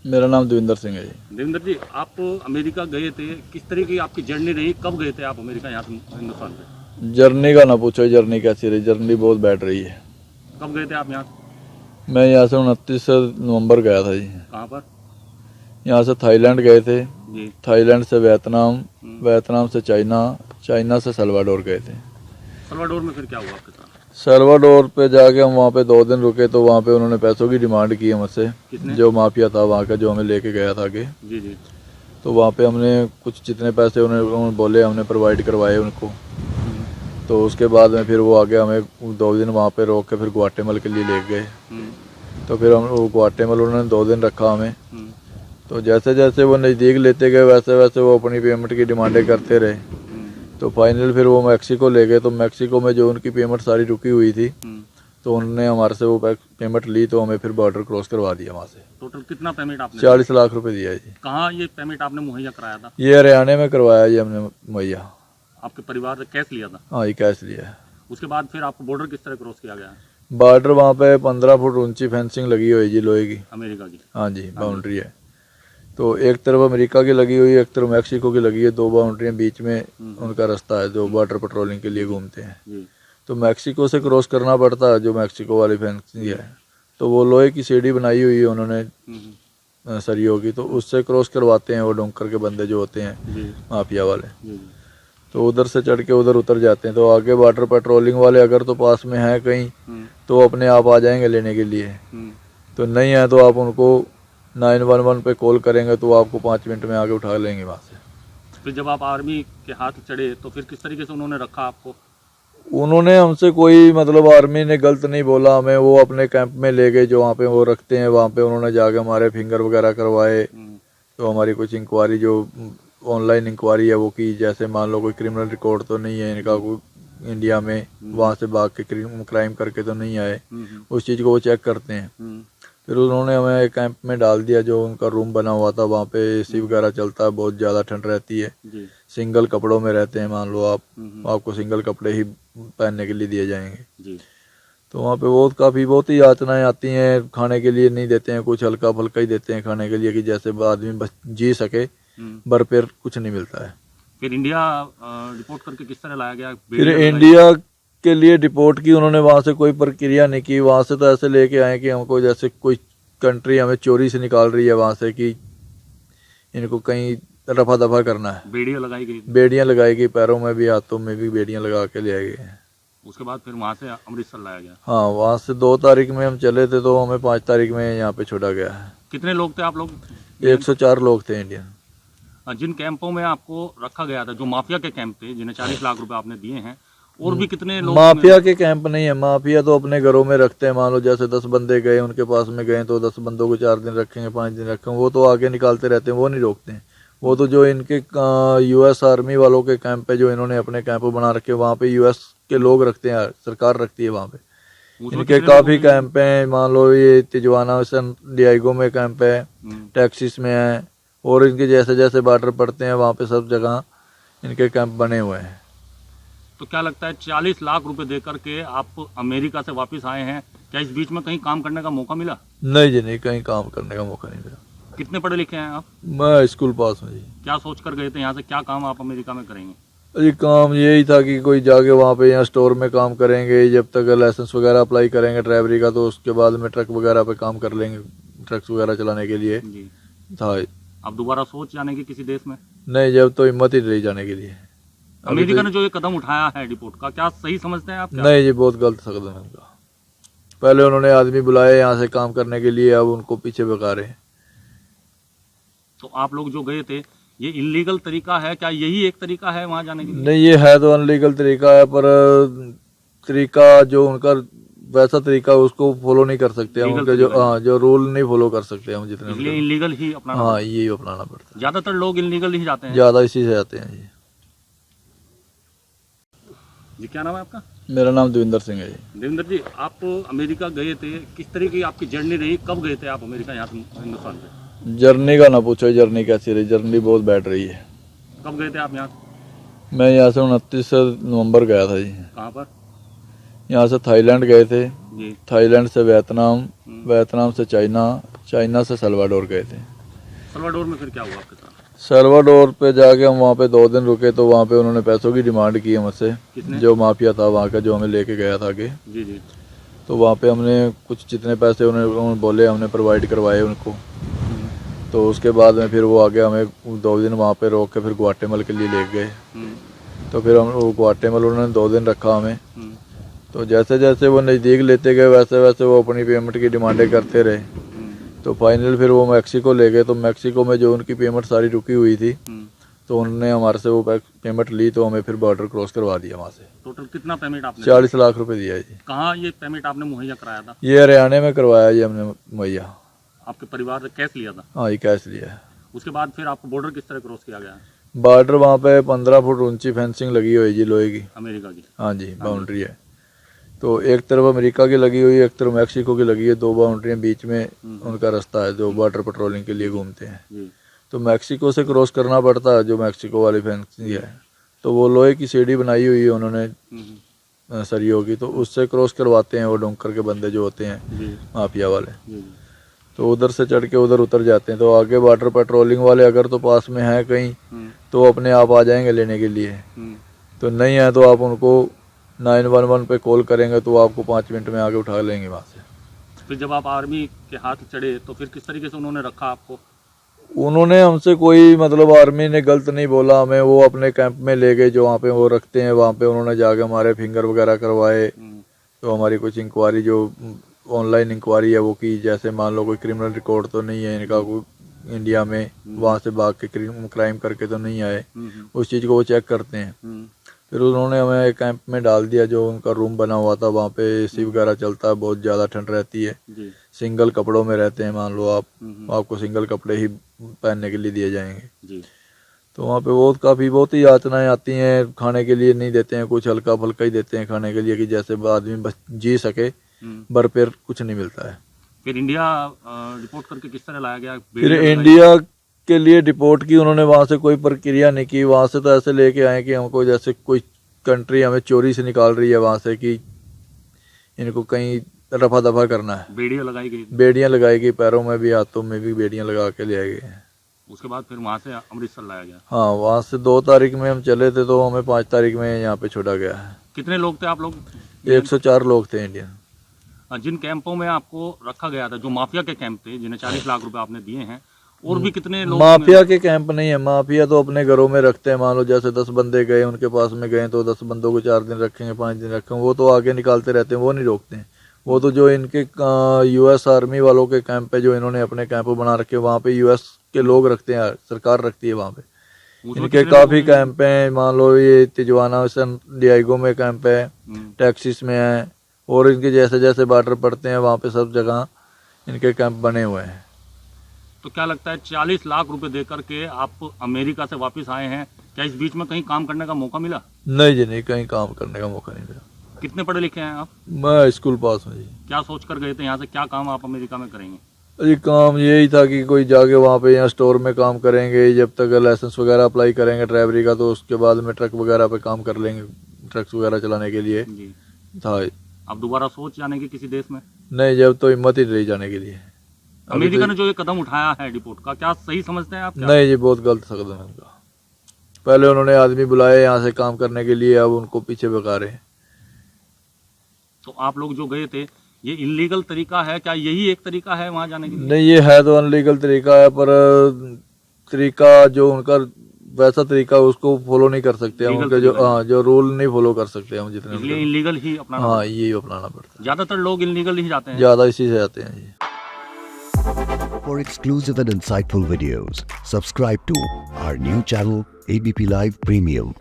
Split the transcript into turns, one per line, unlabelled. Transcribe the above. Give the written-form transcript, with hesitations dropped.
मेरा नाम देविंदर सिंह है जी।
देवेंद्र जी, आप अमेरिका गए थे, किस तरह की आपकी जर्नी रही? कब गए थे आप अमेरिका, यहाँ से हिंदुस्तान से?
जर्नी का ना पूछो, जर्नी कैसी रही, जर्नी बहुत बैड रही है।
कब गए थे आप यहाँ?
मैं यहाँ से 29 नवंबर गया था जी।
कहाँ पर?
यहाँ से थाईलैंड गए थे,
जी।
थाईलैंड से वियतनाम, वियतनाम से चाइना, चाइना से सल्वाडोर गए थे।
सल्वाडोर में फिर क्या हुआ आपके साथ?
सल्वाडोर पे जाके हम वहाँ पे 2 दिन रुके, तो वहाँ पे उन्होंने पैसों की डिमांड की हमसे।
कितने?
जो माफिया था वहाँ का, जो हमें लेके गया था आगे,
जी जी।
तो वहाँ पे हमने कुछ जितने पैसे उन्होंने बोले हमने प्रोवाइड करवाए उनको। तो उसके बाद में फिर वो आगे हमें 2 दिन वहाँ पे रोक के फिर ग्वाटेमल के लिए ले गए। तो फिर हम वो ग्वाटेमल उन्होंने 2 दिन रखा हमें। तो जैसे जैसे वो नज़दीक लेते गए वैसे वैसे वो अपनी पेमेंट की डिमांडें करते रहे। तो फाइनल फिर वो मैक्सिको ले गए। तो मैक्सिको में जो उनकी पेमेंट सारी रुकी हुई थी, तो उन्होंने हमारे से वो पेमेंट ली, तो हमें फिर बॉर्डर क्रॉस करवा दिया वहाँ से।
टोटल कितना पेमेंट आपने?
40 लाख रुपए दिया जी।
कहाँ ये पेमेंट आपने मुहैया कराया था?
ये हरियाणा में करवाया जी हमने मुहैया।
आपके परिवार ने कैश लिया था?
हाँ, ये कैश लिया है।
उसके बाद फिर आपको बॉर्डर किस तरह क्रॉस किया गया?
बॉर्डर वहाँ पे 15 फुट ऊंची फेंसिंग लगी हुई है जी, लोहे की।
अमेरिका की?
हाँ जी, बाउंड्री है। तो एक तरफ अमेरिका की लगी हुई है, एक तरफ मैक्सिको की लगी है। 2 बाउंड्रियाँ बीच में उनका रास्ता है जो बॉर्डर पेट्रोलिंग के लिए घूमते हैं।
जी।
तो मैक्सिको से क्रॉस करना पड़ता है, जो मैक्सिको वाली फेंसिंग है। तो वो लोहे की सीढ़ी बनाई हुई है उन्होंने सरियों की, तो उससे क्रॉस करवाते हैं वो डोंकर के बंदे जो होते हैं,
जी
माफिया वाले।
जी।
तो उधर से चढ़ के उधर उतर जाते हैं। तो आगे बॉर्डर पेट्रोलिंग वाले अगर तो पास में हैं कहीं, तो अपने आप आ जाएंगे लेने के लिए। तो नहीं है तो आप उनको 911 पे कॉल करेंगे तो आपको 5 मिनट में आके उठा लेंगे वहाँ से।
फिर जब आप आर्मी के हाथ चढ़े तो फिर किस तरीके से उन्होंने रखा आपको?
उन्होंने हमसे कोई मतलब आर्मी ने गलत नहीं बोला हमें। वो अपने कैंप में ले गए जो वहाँ पे वो रखते हैं। वहाँ पे उन्होंने जाके हमारे फिंगर वगैरह करवाए। तो हमारी कुछ इंक्वायरी जो ऑनलाइन इंक्वायरी है वो की। जैसे मान लो कोई क्रिमिनल रिकॉर्ड तो नहीं है इनका कोई इंडिया में, वहाँ से भाग के क्राइम करके तो नहीं आए, उस चीज़ को वो चेक करते हैं। फिर उन्होंने हमें एक कैंप में डाल दिया जो उनका रूम बना हुआ था। वहाँ पे एसी वगैरह चलता है, बहुत ज़्यादा ठंड रहती है। सिंगल कपड़ों में रहते हैं। मान लो आप, आपको सिंगल कपड़े ही पहनने के लिए दिए जाएंगे। तो वहाँ पे बहुत ही यातनाएं आती हैं। खाने के लिए नहीं देते हैं, कुछ हल्का फुल्का ही देते हैं खाने के लिए, कि जैसे आदमी बस जी सके। भरपेट कुछ नहीं मिलता है।
फिर इंडिया रिपोर्ट करके किस तरह लाया गया?
फिर इंडिया के लिए रिपोर्ट की उन्होंने। वहाँ से कोई प्रक्रिया नहीं की। वहाँ से तो ऐसे लेके आए कि हमको जैसे कोई कंट्री हमें चोरी से निकाल रही है वहाँ से, कि इनको कहीं रफा दफा करना है।
बेड़ियाँ लगाई गई?
बेड़ियाँ लगाई गई, पैरों में भी हाथों में भी बेड़ियाँ लगा के ले आए गए हैं।
उसके बाद फिर वहाँ से अमृतसर लाया गया?
हाँ, वहाँ से 2 तारीख में हम चले थे, तो हमें 5 तारीख में यहाँ पे छोड़ा गया है।
कितने लोग थे आप लोग?
104 लोग थे इंडियन।
जिन कैंपों में आपको रखा गया था, जो माफिया के कैंप थे जिन्हें 40 लाख रुपए आपने दिए हैं, और भी कितने लोग?
माफिया के कैंप नहीं है। माफिया तो अपने घरों में रखते हैं। मान लो जैसे 10 बंदे गए उनके पास में गए, तो 10 बंदों को 4 दिन रखेंगे, 5 दिन रखेंगे, वो तो आगे निकालते रहते हैं, वो नहीं रोकते हैं। वो तो जो इनके US आर्मी वालों के कैंप है, जो इन्होंने अपने कैंप बना रखे, वहाँ पे US के लोग रखते हैं, सरकार रखती है वहाँ पे। इनके काफी कैंप हैं। मान लो ये तिजवाना सैन डिएगो में कैंप है, टेक्सास में है, और इनके जैसे जैसे बॉर्डर पड़ते हैं वहाँ पे सब जगह इनके कैंप बने हुए हैं।
तो क्या लगता है 40 लाख रुपए देकर के आप अमेरिका से वापस आए हैं, क्या इस बीच में कहीं काम करने का मौका मिला?
नहीं जी, नहीं, कहीं काम करने का मौका नहीं मिला।
कितने पढ़े लिखे हैं आप?
मैं स्कूल पास हूँ जी।
क्या सोच कर गए थे यहाँ से? क्या काम आप अमेरिका में करेंगे?
जी, काम यही था कि कोई जाके वहाँ पे यहाँ स्टोर में काम करेंगे, जब तक लाइसेंस वगैरह अप्लाई करेंगे ड्राइवरी का, तो उसके बाद में ट्रक वगैरह पे काम कर लेंगे, ट्रक्स वगैरह चलाने के लिए
जी
था।
आप दोबारा सोच जाने की किसी देश में?
नहीं, जब तो हिम्मत ही रही जाने के लिए।
अमेरिका ने जो ये कदम उठाया है डिपोर्ट का, क्या सही समझते हैं आप? क्या?
नहीं जी, बहुत गलत कदम है उनका। पहले उन्होंने आदमी बुलाए यहाँ से काम करने के लिए, अब उनको पीछे भगा रहे हैं।
तो आप लोग जो गए थे, ये इलीगल तरीका है क्या? यही एक तरीका है वहाँ जाने के लिए?
नहीं, ये है तो अनलीगल तरीका है, पर तरीका जो उनका वैसा तरीका उसको फॉलो नहीं कर सकते हम। उनके जो रूल नहीं फॉलो कर सकते हम जितने।
इसलिए इलीगल ही अपनाना?
हाँ, यही अपनाना पड़ता है।
ज्यादातर लोग इलीगल ही जाते हैं?
ज्यादा इसी से आते हैं जी।
जी, क्या नाम है आपका?
मेरा नाम देविंदर सिंह है जी।
देवेंद्र जी, आप अमेरिका गए थे, किस तरह की आपकी जर्नी रही? कब गए थे आप अमेरिका, यहाँ से हिंदुस्तान से?
जर्नी का ना पूछो, जर्नी कैसी रही, जर्नी बहुत बैड रही है।
कब गए थे आप यहाँ?
मैं यहाँ से 29 नवंबर गया था जी।
कहाँ पर?
यहाँ से थाईलैंड गए थे,
जी।
थाईलैंड से वियतनाम, वियतनाम से चाइना, चाइना से सल्वाडोर गए थे।
सल्वाडोर में फिर क्या हुआ आपके साथ?
सल्वाडोर पे जाके हम वहाँ पे 2 दिन रुके तो वहाँ पे उन्होंने पैसों की डिमांड की हमसे,
किसने?
जो माफिया था वहाँ का, जो हमें लेके गया था आगे।
जी जी।
तो वहाँ पे हमने कुछ जितने पैसे उन्होंने बोले हमने प्रोवाइड करवाए उनको। तो उसके बाद में फिर वो आगे हमें 2 दिन वहाँ पे रोक के फिर ग्वाटेमल के लिए ले गए। तो फिर हम वो ग्वाटेमल उन्होंने 2 दिन रखा हमें। तो जैसे जैसे वो नज़दीक लेते गए वैसे वैसे वो अपनी पेमेंट की डिमांडें करते रहे। तो फाइनल फिर वो मैक्सिको ले गए। तो मैक्सिको में जो उनकी पेमेंट सारी रुकी हुई थी तो उन्होंने हमारे से वो पेमेंट ली, तो हमें फिर बॉर्डर क्रॉस करवा दिया वहाँ से।
टोटल कितना पेमेंट आपने?
40 लाख रुपए दिया जी।
कहाँ ये पेमेंट आपने मुहैया कराया था?
ये हरियाणा में करवाया जी हमने मुहैया।
आपके परिवार ने कैश लिया था?
हाँ, ये कैश लिया है।
उसके बाद फिर आपको बॉर्डर किस तरह क्रॉस किया गया?
बॉर्डर वहाँ पे 15 फुट ऊंची फेंसिंग लगी हुई है जी, लोहे की।
अमेरिका की?
हाँ जी, बाउंड्री है। तो एक तरफ अमेरिका की लगी हुई है, एक तरफ मैक्सिको की लगी है। 2 बाउंड्री बीच में उनका रास्ता है जो बॉर्डर पेट्रोलिंग के लिए घूमते हैं।
जी।
तो मैक्सिको से क्रॉस करना पड़ता है, जो मैक्सिको वाली फेंसिंग है। तो वो लोहे की सीढ़ी बनाई हुई है उन्होंने सरियों की, तो उससे क्रॉस करवाते हैं वो डोंकर के बंदे जो होते हैं माफिया वाले। तो उधर से चढ़ के उधर उतर जाते हैं। तो आगे बॉर्डर पेट्रोलिंग वाले अगर तो पास में है कहीं तो अपने आप आ जाएंगे लेने के लिए। तो नहीं है तो आप उनको 911 पे कॉल करेंगे तो आपको 5 मिनट में आगे उठा लेंगे वहाँ से।
फिर जब आप आर्मी के हाथ चढ़े तो फिर किस तरीके से उन्होंने रखा आपको?
उन्होंने हमसे कोई मतलब आर्मी ने गलत नहीं बोला हमें। वो अपने कैंप में ले गए जो वहाँ पे वो रखते हैं, वहाँ पे उन्होंने जाके हमारे फिंगर वगैरह करवाए। तो हमारी कुछ इंक्वायरी जो ऑनलाइन इंक्वायरी है वो की, जैसे मान लो कोई क्रिमिनल रिकॉर्ड तो नहीं है इनका कोई इंडिया में, वहाँ से भाग के क्राइम करके तो नहीं आए, उस चीज़ को वो चेक करते हैं। फिर उन्होंने हमें एक कैंप में डाल दिया जो उनका रूम बना हुआ था। वहाँ पे एसी वगैरह चलता है, बहुत ज़्यादा ठंड रहती है। सिंगल कपड़ों में रहते हैं, मान लो आप, आपको सिंगल कपड़े ही पहनने के लिए दिए जाएंगे। तो वहाँ पे बहुत ही यातनाएं आती हैं। खाने के लिए नहीं देते हैं, कुछ हल्का फुल्का ही देते हैं खाने के लिए कि जैसे आदमी बस जी सके, भरपेट कुछ नहीं मिलता है।
फिर इंडिया रिपोर्ट करके किस तरह लाया गया?
फिर इंडिया के लिए रिपोर्ट की उन्होंने, वहाँ से कोई प्रक्रिया नहीं की। वहाँ से तो ऐसे लेके आए कि हमको जैसे कोई कंट्री हमें चोरी से निकाल रही है वहाँ से, कि इनको कहीं रफा दफा करना है।
बेड़ियाँ लगाई गई?
बेड़ियाँ लगाई गई, पैरों में भी हाथों में भी बेड़ियाँ लगा के ले आए गए हैं।
उसके बाद फिर वहाँ से अमृतसर लाया गया?
हाँ, वहाँ से 2 तारीख में हम चले थे तो हमें 5 तारीख में यहाँ पे छोड़ा गया है।
कितने लोग थे आप लोग?
104 लोग थे इंडियन।
जिन कैंपों में आपको रखा गया था, जो माफिया के कैंप थे जिन्हें 40 लाख रुपए आपने दिए हैं, और भी कितने लोग?
माफिया के कैंप नहीं है, माफिया तो अपने घरों में रखते हैं। मान लो जैसे 10 बंदे गए उनके पास में गए तो 10 बंदों को 4 दिन रखेंगे, 5 दिन रखेंगे, वो तो आगे निकालते रहते हैं, वो नहीं रोकते हैं। वो तो जो इनके US आर्मी वालों के कैंप है, जो इन्होंने अपने कैंप बना रखे, वहाँ पे US के लोग रखते हैं, सरकार रखती है वहाँ पे। इनके काफी कैंप हैं, मान लो ये तिजवाना सन डियागो में कैंप है, टेक्सास में है, और इनके जैसे जैसे बॉर्डर पड़ते हैं वहाँ पे सब जगह इनके कैंप बने हुए हैं।
तो क्या लगता है 40 लाख रुपए दे करके आप अमेरिका से वापस आए हैं, क्या इस बीच में कहीं काम करने का मौका मिला?
नहीं जी, नहीं, कहीं काम करने का मौका नहीं मिला।
कितने पढ़े लिखे हैं आप?
मैं स्कूल पास हूँ जी।
क्या सोच कर गए थे यहाँ से? क्या काम आप अमेरिका में करेंगे?
जी, काम यही था कि कोई जाके वहाँ पे यहाँ स्टोर में काम करेंगे, जब तक लाइसेंस वगैरह अप्लाई करेंगे ड्राइवरी का, तो उसके बाद में ट्रक वगैरह पे काम कर लेंगे, ट्रक्स वगैरह चलाने के लिए
जी
था।
आप दोबारा सोच जाने की किसी देश में?
नहीं, जब तो हिम्मत ही नहीं जाने के लिए।
अमेरिका ने जो ये कदम उठाया है डिपोर्ट का, क्या सही समझते हैं आप?
नहीं जी, बहुत गलत कदम है उनका। पहले उन्होंने आदमी बुलाए यहाँ से काम करने के लिए, अब उनको पीछे भगा रहे हैं।
तो आप लोग जो गए थे, ये इलीगल तरीका है? क्या यही एक तरीका है वहाँ जाने के लिए?
नहीं, ये है तो अनलीगल तरीका है, पर तरीका जो उनका वैसा तरीका उसको फॉलो नहीं कर सकते हम, उनके जो रूल नहीं फॉलो कर सकते हम जितने,
इसलिए इलीगल ही अपनाना।
हाँ, यही अपनाना पड़ता है।
ज्यादातर लोग इलीगल ही जाते हैं,
ज्यादा इसी से जाते हैं जी।
For exclusive and insightful videos, subscribe to our new channel ABP Live Premium.